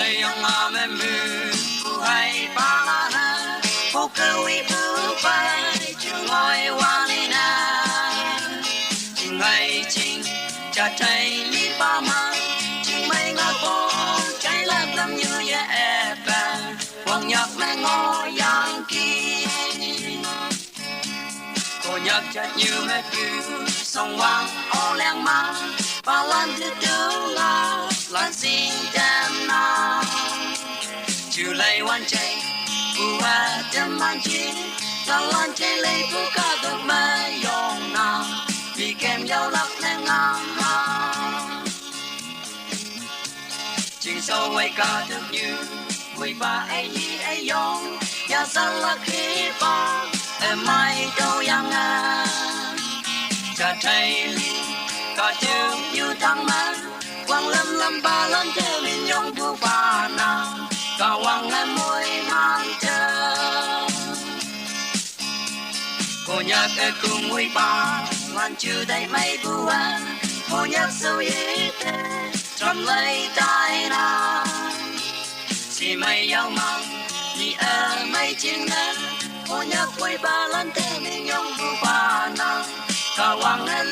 hay yang ma me mu pu hay pa la na pu ke wi pu pa chu ngoi wa ni na ching hay ching cha trái li pa ma ching mai ngó po trái lan lâm như ye e pa quang nhạc me ngó yang ki cô nhạc chặt như mẹ cứ sông vang ô leng ma và lan thứ tư la lan xin tem na chiều lấy quan chạy phù hoa tem mang chi lan chạy lấy phù ca được mẹ yong na vì kem nhau lắc lên ngang ha chừng sâu quay ca được như quỳ ba ai gì ai yong ya san la khi ba em mai đâu yang à cha trái có chữ như thăng man quang lâm lâm ba lên theo lên nhung thu ba na có quang em môi mang chờ cô nhạc ở cùng quỳ ba ngoan chữ đầy mây bu an cô nhạc sâu yết tròn lấy tai na chỉ mây yêu mong đi ở mây trên nắng cô nhạc quay ba lên theo mình nhung vu ba nàng cả quang lên